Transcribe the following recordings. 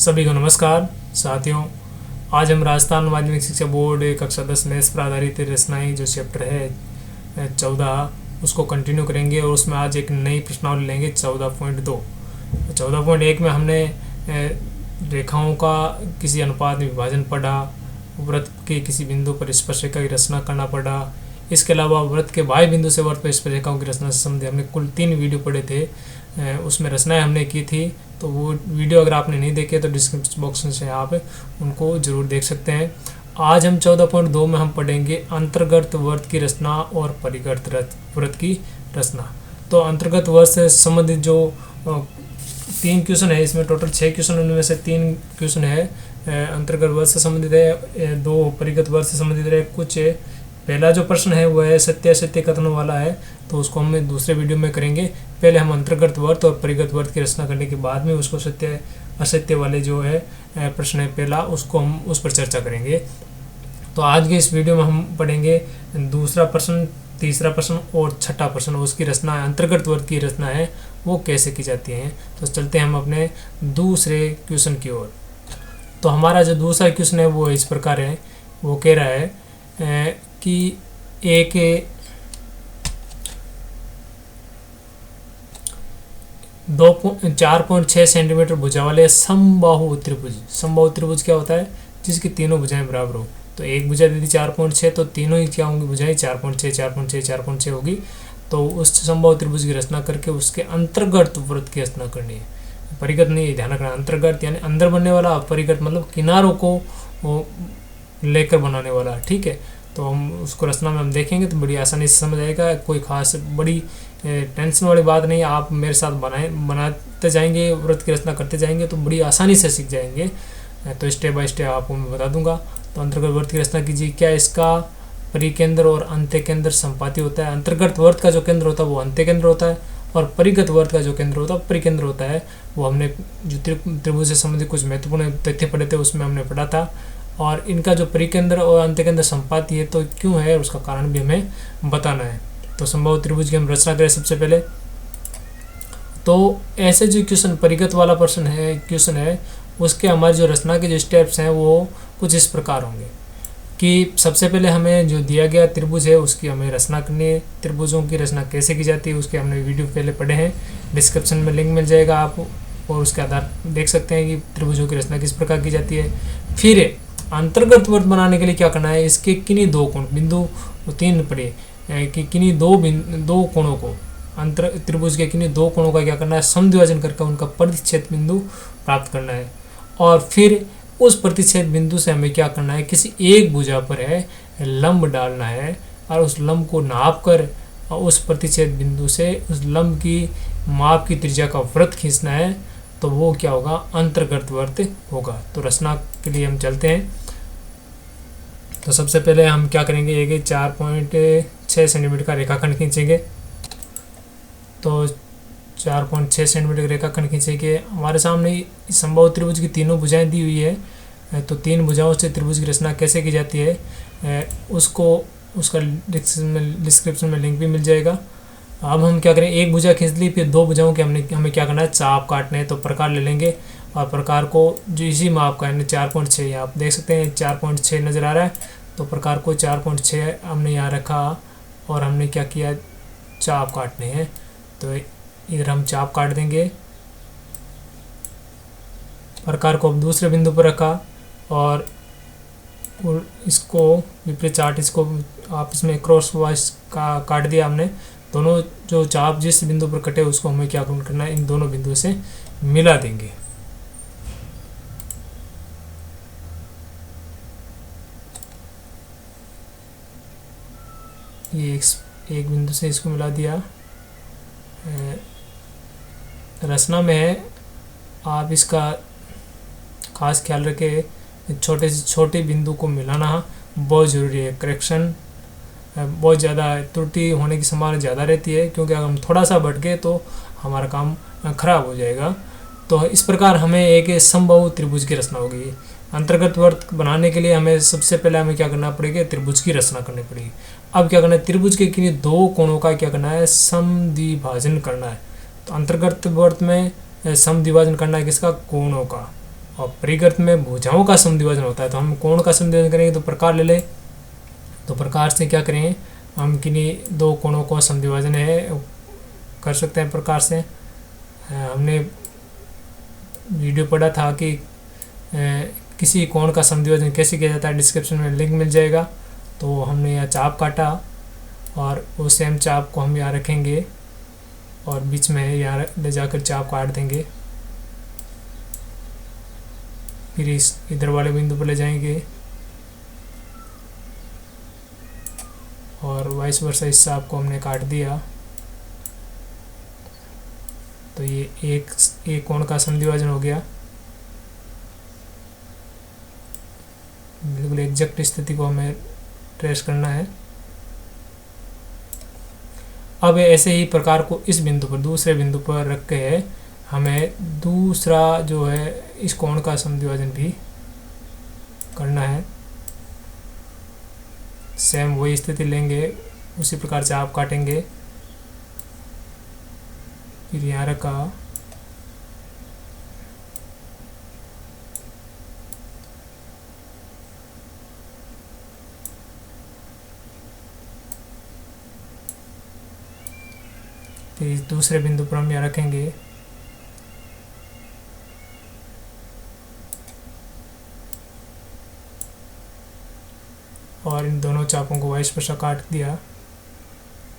सभी को नमस्कार साथियों। आज हम राजस्थान माध्यमिक शिक्षा बोर्ड कक्षा 10 मैथ्स पर आधारित रचनाएं जो चैप्टर है 14 उसको कंटिन्यू करेंगे और उसमें आज एक नई प्रश्नावली लेंगे 14.2। 14.1 में हमने रेखाओं का किसी अनुपात में विभाजन पढ़ा, वृत्त के किसी बिंदु पर स्पर्शरेखा की रचना करना पड़ा। इसके अलावा वृत्त के बाह्य बिंदु से वृत्त पर स्पर्शरेखाओं की रचना से संबंधित हमने कुल 3 वीडियो पढ़े थे, उसमें रचनाएं हमने की थी। तो वो वीडियो अगर आपने नहीं देखे तो डिस्क्रिप्शन बॉक्स से आप उनको ज़रूर देख सकते हैं। आज हम 14.2 में हम पढ़ेंगे अंतर्गत वृत्त की रचना और परिगत वृत्त की रचना। तो अंतर्गत वृत्त से संबंधित जो 3 क्वेश्चन है, इसमें टोटल 6 क्वेश्चन, उनमें से 3 क्वेश्चन है अंतर्गत वृत्त से संबंधित है, 2 परिगत वृत्त से संबंधित है। कुछ पहला जो प्रश्न है वो है सत्य असत्य कथन वाला है, तो उसको हम दूसरे वीडियो में करेंगे। पहले हम अंतर्गत वृत्त और परिगत वृत्त की रचना करने के बाद में उसको सत्य असत्य वाले जो है प्रश्न है पहला, उसको हम उस पर चर्चा करेंगे। तो आज के इस वीडियो में हम पढ़ेंगे दूसरा प्रश्न, तीसरा प्रश्न और छठा प्रश्न। उसकी रचना अंतर्गत वृत्त की रचना है वो कैसे की जाती है। तो चलते हैं हम अपने दूसरे क्वेश्चन की ओर। तो हमारा जो दूसरा क्वेश्चन है वो इस प्रकार है, वो कह रहा है कि एक 4.6 सेंटीमीटर भुजा वाले समबाहु त्रिभुज क्या होता है, जिसकी तीनों भुजाएं बराबर हो। तो एक भुजा दे दी 4.6, तो तीनों ही क्या होंगी भुजाएं 4.6 होगी। तो उस समबाहु त्रिभुज की रचना करके उसके अंतर्गत वृत्त की रचना करनी है, परिगत नहीं, ध्यान रखना। अंतर्गत यानी अंदर बनने वाला, परिगत मतलब किनारों को लेकर बनाने वाला, ठीक है। तो हम उसको रचना में हम देखेंगे तो बड़ी आसानी से समझ आएगा, कोई खास बड़ी टेंशन वाली बात नहीं। आप मेरे साथ बनाते जाएंगे, वृत्त की रचना करते जाएंगे तो बड़ी आसानी से सीख जाएंगे। तो स्टेप बाय स्टेप आपको मैं बता दूंगा। तो अंतर्गत वृत्त की रचना कीजिए। क्या इसका परिकेंद्र और अंत्य केंद्र संपाती होता है। अंतर्गत वृत्त का जो केंद्र होता है वो अंत्य केंद्र होता है, और परिगत वृत्त का जो केंद्र होता है परिकेंद्र होता है। वो हमने जो त्रिभुज से संबंधित कुछ महत्वपूर्ण तथ्य पढ़े थे उसमें हमने पढ़ा था। और इनका जो परिकेंद्र और अंत्यकेंद्र संपाती है तो क्यों है, उसका कारण भी हमें बताना है। तो समबाहु त्रिभुज की हम रचना करें सबसे पहले। तो ऐसे जो क्वेश्चन परिगत वाला क्वेश्चन है उसके हमारी जो रचना के जो स्टेप्स हैं वो कुछ इस प्रकार होंगे कि सबसे पहले हमें जो दिया गया त्रिभुज है उसकी हमें रचना करनी है। त्रिभुजों की रचना कैसे की जाती है उसके हमने वीडियो पहले पढ़े हैं, डिस्क्रिप्शन में लिंक मिल जाएगा, आप और उसके आधार देख सकते हैं कि त्रिभुजों की रचना किस प्रकार की जाती है। फिर अंतर्गत वृत्त बनाने के लिए क्या करना है, इसके किन्हीं 2 कोण, बिंदु 3 पड़े कि किन्हीं 2 कोणों को, अंतर त्रिभुज के किन्हीं 2 कोणों का क्या करना है, समद्विभाजन करके उनका प्रतिच्छेद बिंदु प्राप्त करना है। और फिर उस प्रतिच्छेद बिंदु से हमें क्या करना है, किसी एक भुजा पर है लंब डालना है और उस लंब को नाप कर उस प्रतिच्छेद बिंदु से उस लंब की माप की त्रिज्या का वृत्त खींचना है। तो वो क्या होगा, अंतर्गत वृत्त होगा। तो रचना के लिए हम चलते हैं। तो सबसे पहले हम क्या करेंगे, एक 4.6 सेंटीमीटर का रेखाखंड खींचेंगे। तो 4.6 सेंटीमीटर रेखाखंड खींचेंगे। हमारे सामने समबाहु त्रिभुज की तीनों भुजाएं दी हुई है। तो 3 भुजाओं से त्रिभुज की रचना कैसे की जाती है उसका डिस्क्रिप्शन में लिंक भी मिल जाएगा। अब हम क्या करें, एक भुजा खींच ली, फिर 2 भुजाओं के हमें क्या करना है, चाप काटने हैं। तो प्रकार ले लेंगे और प्रकार को जो इसी माप का यानी 4.6, आप देख सकते हैं 4.6 नज़र आ रहा है। तो प्रकार को 4.6 हमने यहाँ रखा और हमने क्या किया, चाप काटने हैं। तो इधर हम चाप काट देंगे। प्रकार को अब दूसरे बिंदु पर रखा और इसको विपरीत चार्ट, इसको आप इसमें क्रॉस वाइज का काट दिया हमने। दोनों जो चाप जिस बिंदु पर कटे उसको हमें क्या करना है, इन दोनों बिंदुओं से मिला देंगे। ये एक बिंदु से इसको मिला दिया। रचना में है, आप इसका खास ख्याल रखें, छोटे से छोटे बिंदु को मिलाना बहुत ज़रूरी है। करेक्शन बहुत ज़्यादा त्रुटि होने की संभावना ज़्यादा रहती है, क्योंकि अगर हम थोड़ा सा भटके तो हमारा काम खराब हो जाएगा। तो इस प्रकार हमें एक समबाहु त्रिभुज की रचना होगी। अंतर्गत वृत्त बनाने के लिए हमें सबसे पहले हमें क्या करना पड़ेगा, त्रिभुज की रचना करनी पड़ेगी। अब क्या करना है, त्रिभुज के किन्हीं 2 कोणों का क्या करना है, समद्विभाजन करना है। तो अंतर्गत वृत्त में समद्विभाजन करना है किसका, कोणों का। और परिगृत में भुजाओं का समद्विभाजन होता है। तो हम कोण का समद्विभाजन करेंगे तो प्रकार ले लें, तो प्रकार से क्या करेंगे, हम किन्हीं दो कोणों को समद्विभाजन है कर सकते हैं प्रकार से। हमने वीडियो पढ़ा था कि किसी कोण का समद्विभाजन कैसे किया जाता है, डिस्क्रिप्शन में लिंक मिल जाएगा। तो हमने यहाँ चाप काटा और वो सेम चाप को हम यहाँ रखेंगे और बीच में यहाँ ले जाकर चाप काट देंगे, फिर इस इधर वाले बिंदु पर ले जाएंगे और वाइस वर्सा इस चाप को हमने काट दिया। तो ये एक कोण का समद्विभाजन हो गया। बिल्कुल एग्जैक्ट स्थिति को हमें ट्रेस करना है। अब ऐसे ही प्रकार को इस बिंदु पर, दूसरे बिंदु पर रख के हमें दूसरा जो है इस कोण का समद्विभाजन भी करना है। सेम वही स्थिति लेंगे, उसी प्रकार से आप काटेंगे, फिर यहाँ रखा, फिर दूसरे बिंदु पर हम यहाँ रखेंगे और इन दोनों चापों को वाइस वर्सा काट दिया।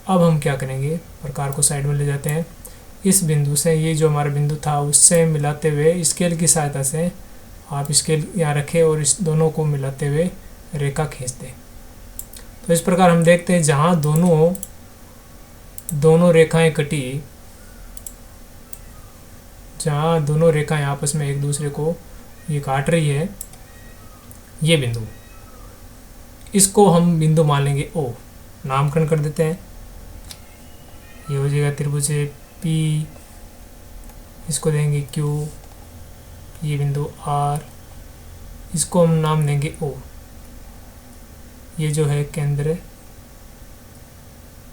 अब हम क्या करेंगे, प्रकार को साइड में ले जाते हैं। इस बिंदु से ये जो हमारा बिंदु था उससे मिलाते हुए स्केल की सहायता से आप स्केल यहाँ रखें और इस दोनों को मिलाते हुए रेखा खींच दें। तो इस प्रकार हम देखते हैं जहाँ दोनों रेखाएं कटी, जहाँ दोनों रेखाएं आपस में एक दूसरे को ये काट रही है, ये बिंदु, इसको हम बिंदु मान लेंगे ओ, नामकरण कर देते हैं। ये हो जाएगा त्रिभुज पी, इसको देंगे क्यू, ये बिंदु आर, इसको हम नाम देंगे ओ। ये जो है केंद्र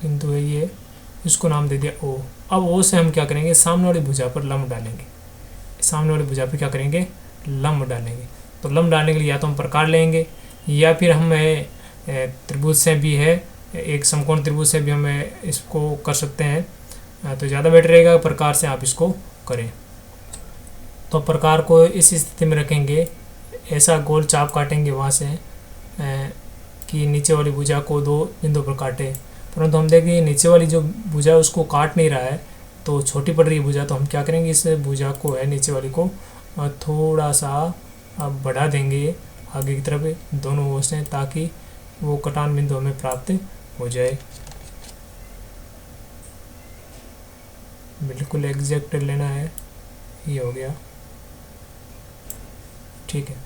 बिंदु है ये, इसको नाम दे दिया ओ। अब ओ से हम क्या करेंगे, सामने वाली भुजा पर लंब डालेंगे। सामने वाली भुजा पर क्या करेंगे, लंब डालेंगे। तो लंब डालने के लिए या तो हम प्रकार लेंगे या फिर हम त्रिभुज से भी है, एक समकोण त्रिभुज से भी हमें इसको कर सकते हैं। तो ज़्यादा बेटर रहेगा प्रकार से आप इसको करें। तो प्रकार को इस स्थिति में रखेंगे, ऐसा गोल चाप काटेंगे वहाँ से कि नीचे वाली भुजा को दो बिंदु पर काटे। परंतु हम देखेंगे नीचे वाली जो भुजा उसको काट नहीं रहा है, तो छोटी पड़ रही है भुजा। तो हम क्या करेंगे, इस भुजा को है नीचे वाली को थोड़ा सा बढ़ा देंगे आगे की तरफ दोनों ओर से, ताकि वो कटान बिंदु हमें प्राप्त हो जाए। बिल्कुल एग्जैक्ट लेना है, ये हो गया, ठीक है।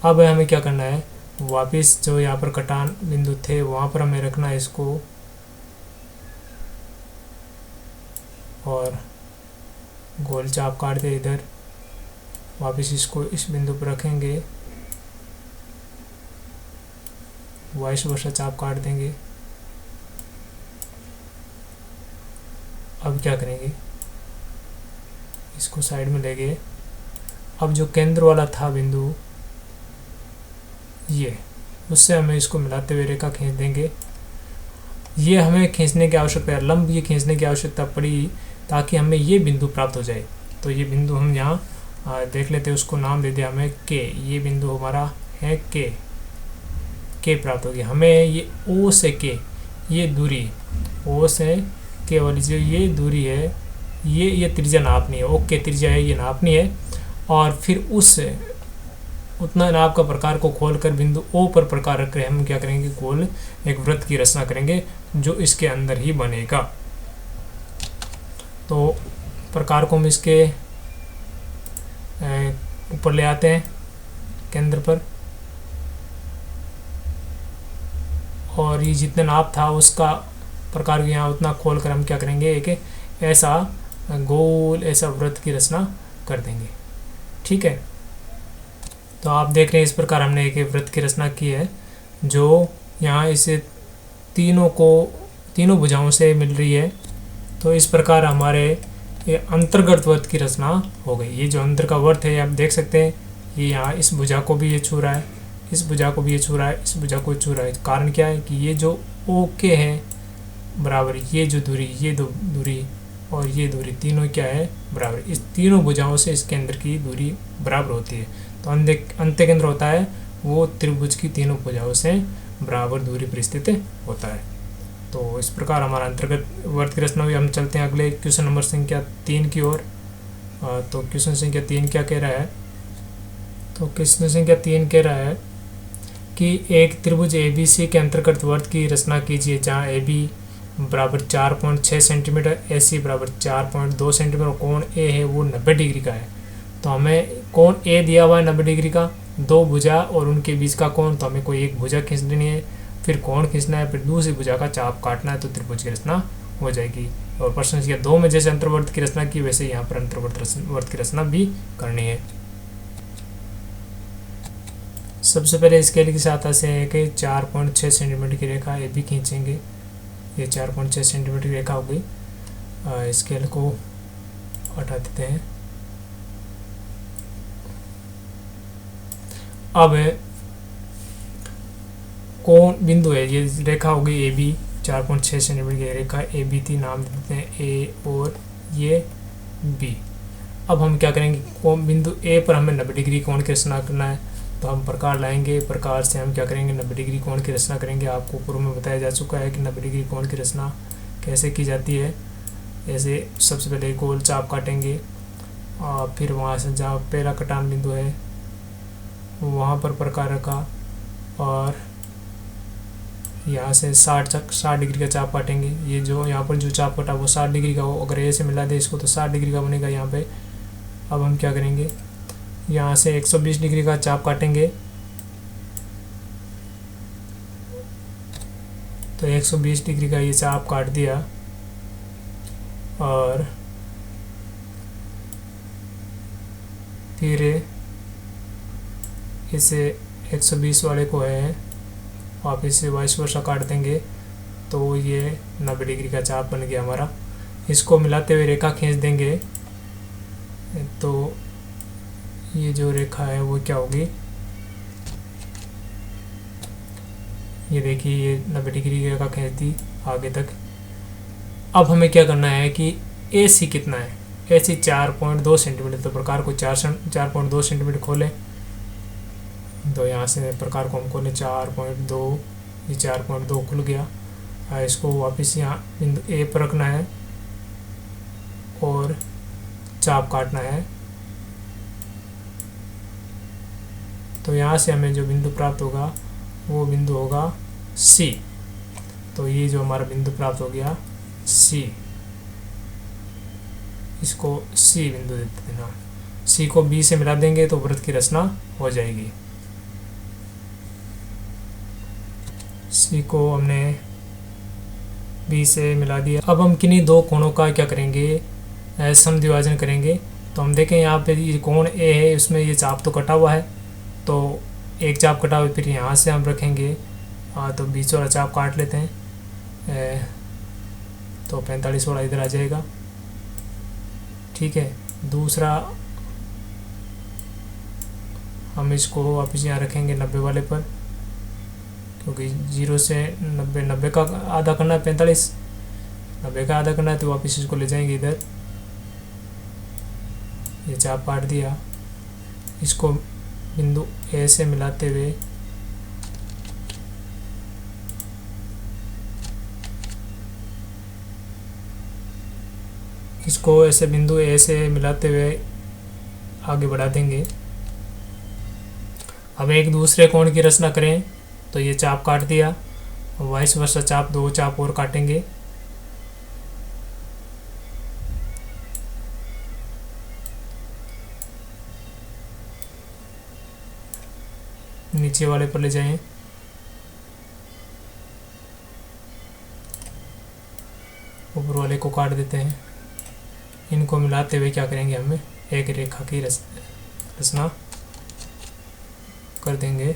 अब हमें क्या करना है, वापस जो यहाँ पर कटान बिंदु थे वहाँ पर हमें रखना है इसको, और गोल चाप काट दे इधर, वापस इसको इस बिंदु पर रखेंगे, वाइस वर्सा चाप काट देंगे। अब क्या करेंगे, इसको साइड में ले गए। अब जो केंद्र वाला था बिंदु ये, उससे हमें इसको मिलाते हुए रेखा खींच देंगे। ये हमें खींचने की आवश्यकता है, लंब ये खींचने की आवश्यकता पड़ी ताकि हमें ये बिंदु प्राप्त हो जाए। तो ये बिंदु हम यहाँ देख लेते हैं, उसको नाम दे दिया हमें के। ये बिंदु हमारा है के प्राप्त हो गया हमें। ये ओ से के, ये दूरी, ओ से के वाली जो ये दूरी है, ये त्रिज्या नापनी है। ओके त्रिज्या है, ये नापनी है। और फिर उस उतना नाप का प्रकार को खोलकर बिंदु ओ पर प्रकार रख कर हम क्या करेंगे, गोल एक वृत्त की रचना करेंगे जो इसके अंदर ही बनेगा। तो प्रकार को हम इसके ऊपर ले आते हैं केंद्र पर, और ये जितना नाप था उसका प्रकार यहाँ उतना खोल कर हम क्या करेंगे, एक ऐसा गोल ऐसा वृत्त की रचना कर देंगे। ठीक है, तो आप देख रहे हैं इस प्रकार हमने एक वृत्त की रचना की है जो यहाँ इसे तीनों भुजाओं से मिल रही है। तो इस प्रकार हमारे ये अंतर्गत वृत्त की रचना हो गई। ये जो अंदर का वृत्त है आप देख सकते हैं, ये यहाँ इस भुजा को भी ये छू रहा है, इस भुजा को भी ये छू रहा है, इस भुजा को छू रहा है। कारण क्या है कि ये जो ओ के है बराबर, ये जो दूरी, ये दो दूरी और ये दूरी तीनों क्या है बराबर, इस तीनों भुजाओं से इसके अंदर की दूरी बराबर होती है। तो अंत्य केंद्र होता है वो त्रिभुज की तीनों भुजाओं से बराबर दूरी पर स्थित होता है। तो इस प्रकार हमारा अंतर्गत वर्त की रचना हुई। हम चलते हैं अगले क्वेश्चन नंबर संख्या 3 की ओर। तो क्वेश्चन संख्या 3 क्या कह रहा है? तो क्वेश्चन संख्या 3 कह रहा है कि एक त्रिभुज ABC के अंतर्गत वर्त की रचना कीजिए जहाँ AB बराबर 4.6 सेंटीमीटर, AC बराबर 4.2 सेंटीमीटर और कोण A है वो 90 डिग्री का है। तो हमें कोण A दिया हुआ है 90 डिग्री का, दो भुजा और उनके बीच का कोण, तो हमें कोई एक भुजा खींच लेनी है, फिर कोण खींचना है, फिर दूसरी भुजा का चाप काटना है, तो त्रिभुज की रचना हो जाएगी। और प्रश्न संख्या 2 में जैसे अंतर्वर्त की रचना की वैसे यहाँ पर अंतर्वर्त की रचना भी करनी है। सबसे पहले स्केल की सहायता से एक 4.6 सेंटीमीटर की रेखा ए बी खींचेंगे। ये 4.6 सेंटीमीटर की रेखा हो गई। स्केल को हटा देते हैं। अब कौन बिंदु है, ये रेखा हो गई ए बी, 4.6 सेंटीमीटर की रेखा ए बी थी, नाम देते हैं ए और ये बी। अब हम क्या करेंगे, कौन बिंदु ए पर हमें 90 डिग्री कोण की रचना करना है, तो हम प्रकार लाएंगे। प्रकार से हम क्या करेंगे, 90 डिग्री कोण की रचना करेंगे। आपको पूर्व में बताया जा चुका है कि 90 डिग्री कोण की रचना कैसे की जाती है। ऐसे सबसे पहले गोल चाप काटेंगे और फिर वहाँ से जहाँ पहला कटान बिंदु है वहाँ पर प्रकार रखा और यहाँ से 60 डिग्री का चाप काटेंगे। ये जो यहाँ पर जो चाप कटा वो 60 डिग्री का हो, अगर ए से मिला दे इसको तो 60 डिग्री का बनेगा यहाँ पे। अब हम क्या करेंगे, यहाँ से 120 डिग्री का चाप काटेंगे। तो 120 डिग्री का ये चाप काट दिया और फिर इसे 120 वाले को है वापिस से वाइस वर्सा काट देंगे, तो ये 90 डिग्री का चाप बन गया हमारा। इसको मिलाते हुए रेखा खींच देंगे, तो ये जो रेखा है वो क्या होगी, ये देखिए ये 90 डिग्री की रेखा खींच दी आगे तक। अब हमें क्या करना है कि AC कितना है, AC 4.2 सेंटीमीटर। तो प्रकार को 4.2 सेंटीमीटर खोलें, तो यहाँ से प्रकार को हम खोलें 4.2, ये 4.2 खुल गया। इसको वापस यहाँ बिंदु A पर रखना है और चाप काटना है। तो यहाँ से हमें जो बिंदु प्राप्त होगा वो बिंदु होगा C। तो ये जो हमारा बिंदु प्राप्त हो गया C, इसको C बिंदु देते देना। C को B से मिला देंगे तो वृत्त की रचना हो जाएगी। C को हमने B से मिला दिया। अब हम किन्हीं दो कोणों का क्या करेंगे, समद्विभाजन करेंगे। तो हम देखें यहाँ पे ये कोण A है, उसमें ये चाप तो कटा हुआ है, तो एक चाप कटा हुआ, फिर यहाँ से हम रखेंगे तो बीच वाला चाप काट लेते हैं। तो 45 वाला इधर आ जाएगा, ठीक है। दूसरा हम इसको वापस यहाँ रखेंगे 90 वाले पर, क्योंकि 0 से 90 का आधा करना है 45, 90 का आधा करना है, तो वापस इसको ले जाएंगे इधर। ये चाप काट दिया, इसको बिंदु A से मिलाते हुए इसको ऐसे बिंदु A से मिलाते हुए आगे बढ़ा देंगे। अब एक दूसरे कोण की रचना करें, तो ये चाप काट दिया, वाइस वर्सा चाप, दो चाप और काटेंगे। नीचे वाले पर ले जाएं, ऊपर वाले को काट देते हैं। इनको मिलाते हुए क्या करेंगे, हमें एक रेखा की रचना कर देंगे।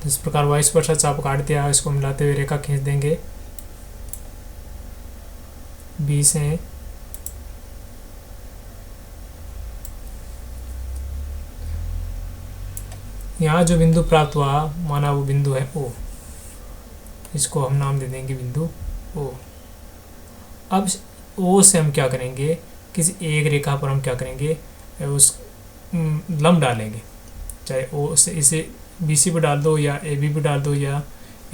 इस प्रकार वाइस वर्सा चाप काट दिया, इसको मिलाते हुए रेखा खींच देंगे। B से यहाँ जो बिंदु प्राप्त हुआ माना वो बिंदु है ओ, इसको हम नाम दे देंगे बिंदु ओ। अब ओ से हम क्या करेंगे, किसी एक रेखा पर हम क्या करेंगे, उस लंब डालेंगे, चाहे ओ से इसे बी सी पर डाल दो या ए बी पर डाल दो या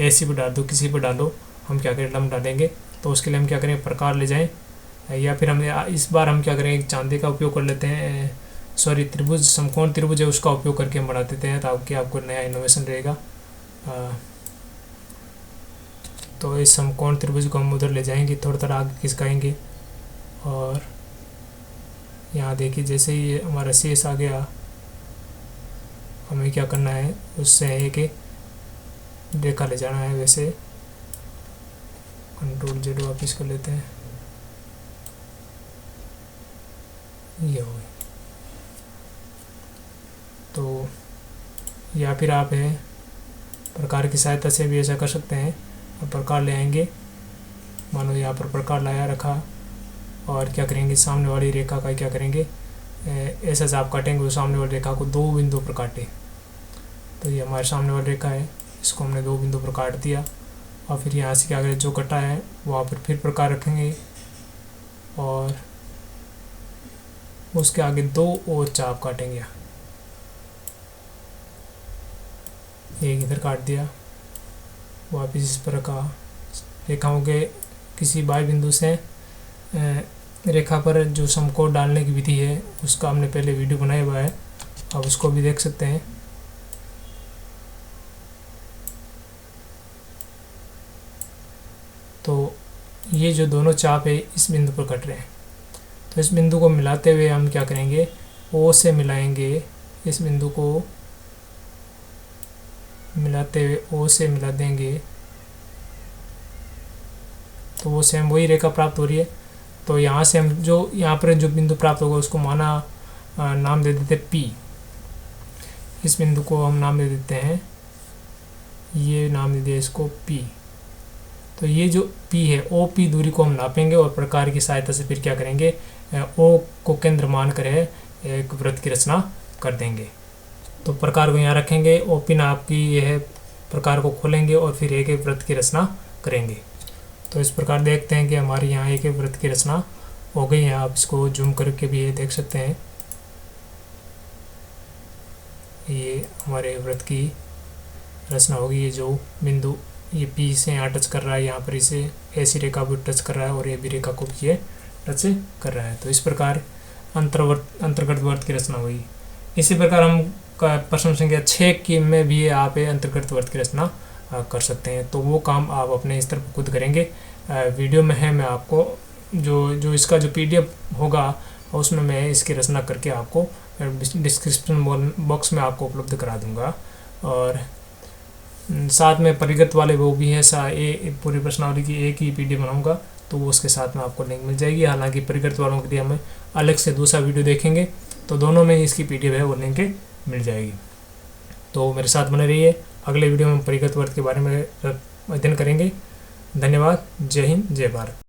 ए सी पर डाल दो, किसी पर डालो, हम क्या करें लंब डालेंगे। तो उसके लिए हम क्या करें, प्रकार ले जाएं, या फिर हम इस बार हम क्या करें, चांदे का उपयोग कर लेते हैं, सॉरी त्रिभुज, समकोण त्रिभुज है उसका उपयोग करके हम बना देते हैं ताकि आपको नया इनोवेशन रहेगा। तो इस समकोण त्रिभुज को हम उधर ले जाएंगे, थोड़ा थोड़ा आगे खिसकाएंगे, और यहाँ देखिए जैसे ही हमारा शेष आ गया, हमें क्या करना है, उससे एक रेखा ले जाना है। वैसे कंट्रोल जेड वापिस कर लेते हैं, ये हो गई। तो या फिर आप है प्रकार की सहायता से भी ऐसा कर सकते हैं। अब प्रकार ले आएंगे, मानो यहाँ पर प्रकार लाया रखा, और क्या करेंगे, सामने वाली रेखा का क्या करेंगे, ऐसा चाप काटेंगे, वो सामने वाली रेखा को दो बिंदु पर काटे। तो ये हमारे सामने वाली रेखा है, इसको हमने दो बिंदु पर काट दिया, और फिर यहाँ से क्या करें, जो कटा है वहाँ पर फिर प्रकार रखेंगे, और उसके आगे दो और चाप काटेंगे। एक इधर काट दिया, वापिस इस प्रकार रेखाओं के किसी बाह्य बिंदु से रेखा पर जो समकोण डालने की विधि है उसका हमने पहले वीडियो बनाया हुआ है, आप उसको भी देख सकते हैं। तो ये जो दोनों चाप है इस बिंदु पर कट रहे हैं, तो इस बिंदु को मिलाते हुए हम क्या करेंगे, ओ से मिलाएंगे, इस बिंदु को मिलाते हुए ओ से मिला देंगे, तो वो सेम वही रेखा प्राप्त हो रही है। तो यहाँ से हम जो यहाँ पर जो बिंदु प्राप्त होगा उसको माना नाम दे देते हैं पी। इस बिंदु को हम नाम दे देते हैं, ये नाम दे दिया इसको पी। तो ये जो P है ओ पी दूरी को हम नापेंगे, और प्रकार की सहायता से फिर क्या करेंगे, ओ को केंद्र मान कर एक वृत्त की रचना कर देंगे। तो प्रकार को यहाँ रखेंगे, ओ पी नाप की यह प्रकार को खोलेंगे और फिर एक एक वृत्त की रचना करेंगे। तो इस प्रकार देखते हैं कि हमारी यहाँ एक एक वृत्त की रचना हो गई है। आप इसको जूम करके भी ये देख सकते हैं, ये हमारे वृत्त की रचना होगी। ये जो बिंदु ये P से यहाँ टच कर रहा है, यहाँ पर इसे ऐसी रेखा को टच कर रहा है और ये भी रेखा को भी ये टच कर रहा है। तो इस प्रकार अंतर्गत वर्त की रचना हुई। इसी प्रकार हम प्रश्न संख्या 6 की में भी आप अंतर्गत वर्त की रचना कर सकते हैं। तो वो काम आप अपने स्तर पर खुद करेंगे। वीडियो में है, मैं आपको जो इसका जो PDF होगा उसमें मैं इसकी रचना करके आपको डिस्क्रिप्शन बॉक्स में आपको उपलब्ध करा दूंगा। और साथ में परिगत वाले वो भी है, पूरी प्रश्नावली की एक ही PDF बनाऊंगा, तो वो उसके साथ में आपको लिंक मिल जाएगी। हालांकि परिगत वालों के लिए हमें अलग से दूसरा वीडियो देखेंगे, तो दोनों में इसकी PDF है वो लिंक मिल जाएगी। तो मेरे साथ बने रहिए, अगले वीडियो में हम परिगत वर्त के बारे में अध्ययन करेंगे। धन्यवाद। जय हिंद, जय भारत।